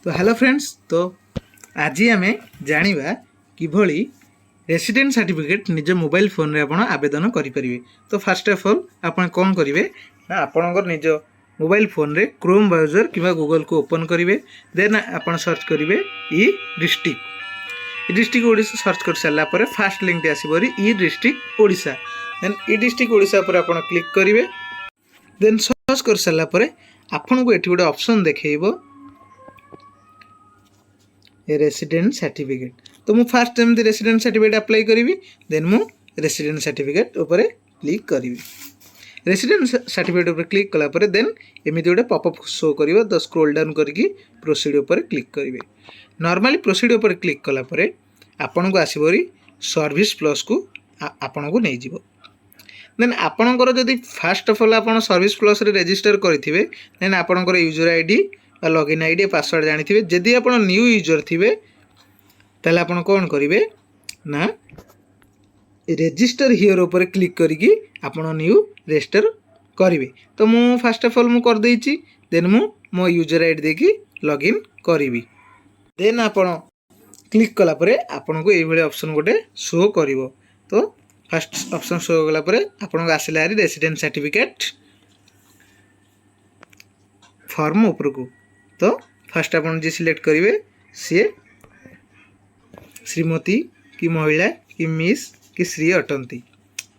तो hello friends, तो आज आम जाना किभली रेसिडेंट सर्टिफिकेट निज मोबाइल फोन रे आपण आवेदन करेंगे। तो फास्ट ऑफ ऑल आपण कौन करेंगे ना आपणकर निज मोबाइल फोन रे क्रोम ब्राउजर कि गूगल को ओपन करेंगे। देन आप सर्च करेंगे ई डिस्ट्रिक्ट ओडिशा सर्च कर सारापर फास्ट लिंक आसो ई डिस्ट्रिक्ट ओडिशा। देन ई डिस्ट्रिक्ट ओडिशा पर आप क्लिक करेंगे। देन सर्च कर सारापर आपन को ये गोटे ऑप्शन देखो रेसिडेंट सर्टिफिकेट। तो मु फास्ट एमती रेसिडेंट सर्टिफिकेट अप्लाई करी। देन मु रेसिडेंट सर्टिफिकेट ऊपर क्लिक करी। रेसिडेंट सर्टिफिकेट ऊपर क्लिक कला परे देन एमती गोटे पॉपअप शो करिवो। द स्क्रॉल डाउन करके प्रोसीड ऊपर क्लिक करेंगे। नॉर्मली प्रोसीड ऊपर क्लिक कला परे आपन को आसबरी सर्विस प्लस को आपन को नहीं जीवो। देन आपणकर जदि फास्ट ऑफ ऑल आप सर्विस प्लस रे रजिस्टर करेंगे देन आपणकर user ID login ID password जानी। जदि आप न्यू यूजर थे ताले आप कौन करेंगे ना रजिस्टर हियर ऊपर क्लिक करके आप न्यू रजिस्टर करेंगे। तो मु फास्ट ऑफ ऑल मु कर देछि। देन मो यूजर आईडी देकी लॉगिन करी। देन आप क्लिक कला परे आपन को ये ऑप्शन गोटे शो करिवो। तो फास्ट ऑप्शन शो कला परे आपन को आसिला रेसिडेंट सर्टिफिकेट फॉर्म ऊपर को। तो फास्ट आपन जी सिलेक्ट करेंगे सी श्रीमती कि महिला कि मिस कि श्री अटंती।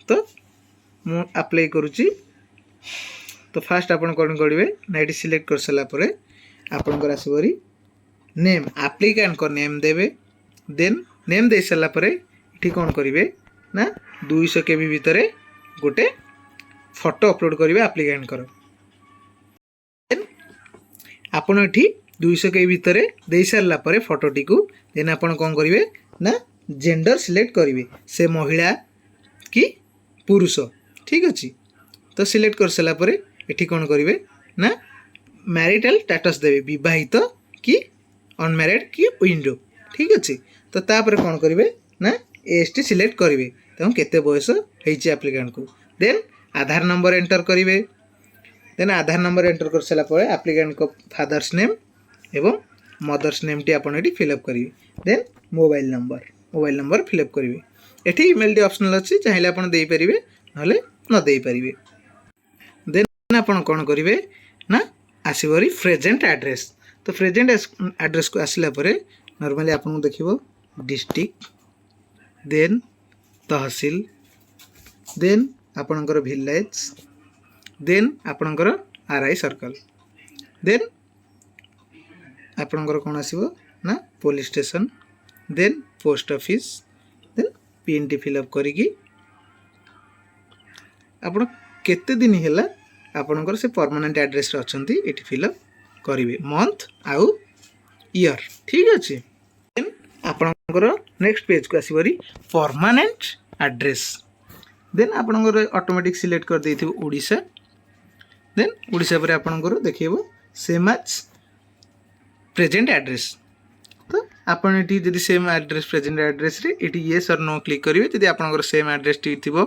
तो मु अप्लाई करुच्ची। तो फास्ट आपन कौन करेंगे ना ये सिलेक्ट कर सारा पर आपनकर आसबरी नेम एप्लिकेंट को नेम देवे। देन नेम दे सारा पर ये कौन करेंगे ना 200 KB भितर गोटे फोटो अपलोड करेंगे एप्लिकेंट कर। आपन ये 200 KB भितर दे सारा पर फोटोटी को देन आपन कौन करेंगे ना जेंडर सिलेक्ट करेंगे से महिला कि पुरुष। ठीक अच्छे। तो सिलेक्ट कर सारा पर ये कौन करेंगे ना मैरिटल स्टेटस देवे विवाहित कि अनमैरिड कि विंडो। ठीक अच्छे। तो तापर कौन करेंगे ना एसटी सिलेक्ट करेंगे तो केते बयस होइछि एप्लिकेंट को। देन आधार नंबर एंटर करेंगे। देन आधार नंबर एंटर कर सारा पर एप्लिकेंट को फादर्स नेम एवं मदर्स नेम टी आपन एटी फिलअप करेंगे। देन मोबाइल नंबर फिलअप करेंगे। एटी ईमेल टी ऑप्शनल अच्छी चाहिए आपन दे परिबे नले न दे परिबे। देन आपन कोन करेंगे ना आसीबरी प्रेजेंट एड्रेस। तो प्रेजेंट एड्रेस को आसिला परे नॉर्मली आपन देखिबो डिस्ट्रिक्ट देन तहसील देन आपनकर विलेज देन आपनकर आरआई सर्कल देन आपनकर कौन आसीबो ना police station then post office then PNT fill up करिकी आपन केते दिन हैला आपनकर से परमानेंट एड्रेस रे अछंती एठी फिलअप करिवे मंथ आउ ईयर। ठीक अछि। देन आपनकर नेक्स्ट पेज को आसीबरी परमानेंट एड्रेस। देन आपनकर ऑटोमेटिक सिलेक्ट कर देथिबो ओडिशा। देन ओडिशा पर आपनकर देखिबो सेम एज प्रेजेंट एड्रेस। तो आपन एटी जदि सेम एड्रेस प्रेजेंट एड्रेस रे एटी येस और नो क्लिक करिवे। जदि आपनकर सेम एड्रेस टी थिबो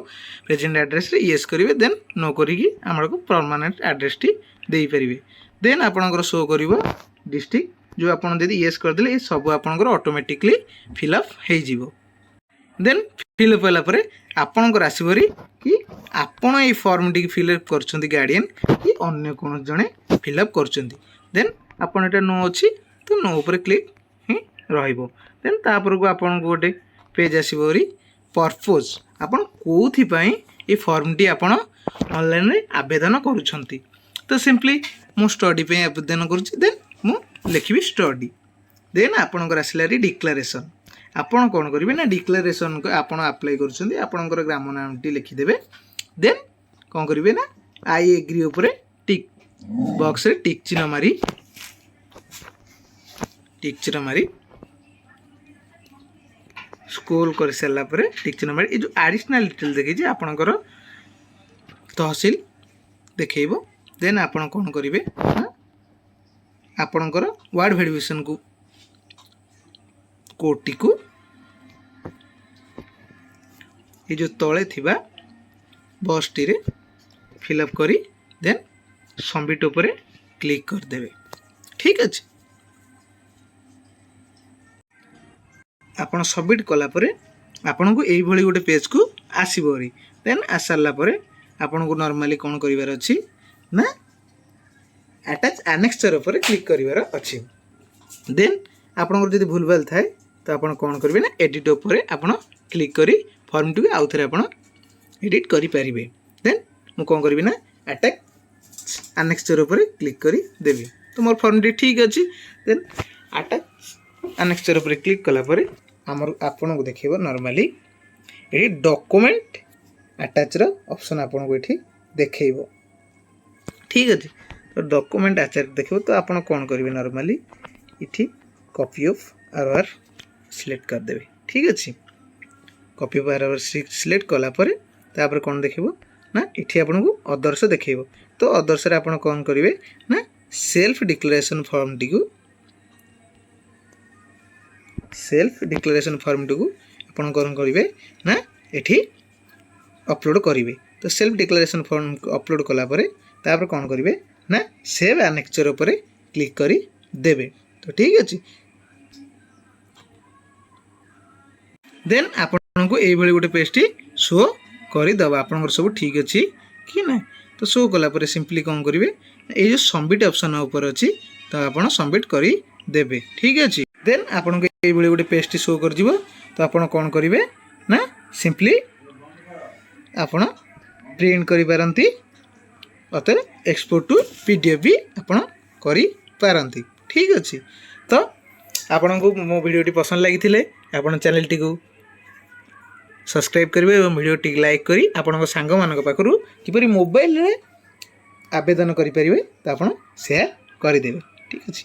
प्रेजेंट एड्रेस रे येस करिवे देन नो करिकी हमरको परमानेंट एड्रेस टी देई परिवे। देन आपनकर शो करिवो डिस्ट्रिक्ट जो आपन जदि येस कर देले सब आपनकर ऑटोमेटिकली फिलअप हे जिवो। देन फिलअप होला परे आपनकर आसीबरी कि आपन ए फॉर्म टी फिलअप करछंती गार्डियन कि अन्य कोन जणे फिलअप करछंती। देन आपन एटा नो अछि तो नो ऊपर क्लिक ही रहइबो। देन तापर को आपन को गोटे पेज आसीबरी पर्पस आपन कोथि पई ए फॉर्म टी आपन ऑनलाइन रे आवेदन करूछंती। तो सिंपली मु स्टडी पे आवेदन करूछि। देन मु लिखिबी स्टडी। देन आपनकर आसिला री डिक्लेरेशन आपन कौन करेंगे ना डिक्लेरेशन को आपन अप्लाई करुछंती आपनकर ग्राम नाम टी लिखि देबे। देन कौन करेंगे ना आई एग्री ऊपर टिक बॉक्स रे टिक चिन्ह मारी स्क्रॉल कर सारा पर टिक चिन्ह मारी जो एडिशनल डिटेल देखिए आपनकर तहसील देखैबो। देन आपन कौन करेंगे ना आपनकर वार्ड वेरिफिकेशन को कोटी को ये जो तले थिबा बॉक्स टी रे फिलअप करी देन सबमिट ऊपर क्लिक कर देबे। ठीक अच्छे। ଆପଣ ସବମିଟ୍ କଲା ପରେ ଆପଣଙ୍କୁ এইଭଳି ଗୋଟେ ପେଜ୍କୁ ଆସିବ ହେରି। ଦେନ୍ ଆସି ସାରିଲା ପରେ ଆପଣଙ୍କୁ ନର୍ମାଲି କ'ଣ କରିବାର ଅଛି ନା ଆଟାଚ୍ ଆନେକ୍ସଚର୍ ଉପରେ କ୍ଲିକ୍ କରିବାର ଅଛି। ଦେନ୍ ଆପଣଙ୍କର ଯଦି ଭୁଲଭାଲ ଥାଏ ତ ଆପଣ କ'ଣ କରିବେ ନା ଏଡ଼ିଟ୍ ଉପରେ ଆପଣ କ୍ଲିକ୍ କରି ଫର୍ମଟିକୁ ଆଉ ଥରେ ଆପଣ ଏଡ଼ିଟ୍ କରିପାରିବେ। ଦେନ୍ ମୁଁ କ'ଣ କରିବି ନା ଆଟାଚ୍ ଆନେକ୍ସଚର୍ ଉପରେ କ୍ଲିକ୍ କରିଦେବି। ତ ମୋର ଫର୍ମଟି ଠିକ୍ ଅଛି। ଦେନ୍ ଆଟାଚ୍ ଆନେକ୍ସଚର୍ ଉପରେ କ୍ଲିକ୍ କଲା ପରେ ଆପଣଙ୍କୁ ଦେଖେଇବ ନର୍ମାଲି ଏଠି ଡକୁମେଣ୍ଟ ଆଟାଚ୍ର ଅପସନ୍ ଆପଣଙ୍କୁ ଏଠି ଦେଖେଇବ। ଠିକ୍ ଅଛି। ତ ଡକୁମେଣ୍ଟ ଆଟାଚ୍ ଦେଖିବ ତ ଆପଣ କ'ଣ କରିବେ ନର୍ମାଲି ଏଠି କପି ଅଫ୍ ଆର୍ ସିଲେକ୍ଟ କରିଦେବେ। ଠିକ୍ ଅଛି। କପି ଅଫ୍ ଆର୍ ସିଲେକ୍ଟ କଲା ପରେ ତାପରେ କ'ଣ ଦେଖିବ ନା ଏଠି ଆପଣଙ୍କୁ ଅଦର୍ସ ଦେଖେଇବ। ତ ଅଦର୍ସରେ ଆପଣ କ'ଣ କରିବେ ନା ସେଲ୍ଫ ଡିକ୍ଲାରେସନ୍ ଫର୍ମଟିକୁ ଆପଣ କ'ଣ କରିବେ ନା ଏଠି ଅପଲୋଡ଼ କରିବେ। ତ ସେଲ୍ଫ ଡିକ୍ଲାରେସନ୍ ଫର୍ମ ଅପଲୋଡ଼ କଲା ପରେ ତାପରେ କ'ଣ କରିବେ ନା ସେଭ୍ ଆନେକ୍ସଚର୍ ଉପରେ କ୍ଲିକ୍ କରିଦେବେ। ତ ଠିକ୍ ଅଛି। ଦେନ୍ ଆପଣଙ୍କୁ এইଭଳି ଗୋଟେ ପେଜ୍ଟି ଶୋ କରିଦେବ ଆପଣଙ୍କର ସବୁ ଠିକ୍ ଅଛି କି ନାହିଁ। ତ ଶୋ କଲା ପରେ ସିମ୍ପଲି କ'ଣ କରିବେ ଏଇ ଯେଉଁ ସବମିଟ୍ ଅପସନ୍ ଉପରେ ଅଛି ତ ଆପଣ ସବମିଟ୍ କରିଦେବେ। ଠିକ୍ ଅଛି। ଦେନ୍ ଆପଣଙ୍କୁ এইଭଳି ଗୋଟେ ପେଜ୍ଟି ଶୋ କରିଯିବ। ତ ଆପଣ କ'ଣ କରିବେ ନା ସିମ୍ପଲି ଆପଣ ପ୍ରିଣ୍ଟ କରିପାରନ୍ତି ଅଥବା ଏକ୍ସପୋର୍ଟ ଟୁ PDF ବି ଆପଣ କରିପାରନ୍ତି। ଠିକ୍ ଅଛି। ତ ଆପଣଙ୍କୁ ମୋ ଭିଡ଼ିଓଟି ପସନ୍ଦ ଲାଗିଥିଲେ ଆପଣ ଚ୍ୟାନେଲଟିକୁ ସବସ୍କ୍ରାଇବ୍ କରିବେ ଏବଂ ଭିଡ଼ିଓଟିକୁ ଲାଇକ୍ କରି ଆପଣଙ୍କ ସାଙ୍ଗମାନଙ୍କ ପାଖରୁ କିପରି ମୋବାଇଲରେ ଆବେଦନ କରିପାରିବେ ତ ଆପଣ ସେୟାର କରିଦେବେ। ଠିକ୍ ଅଛି।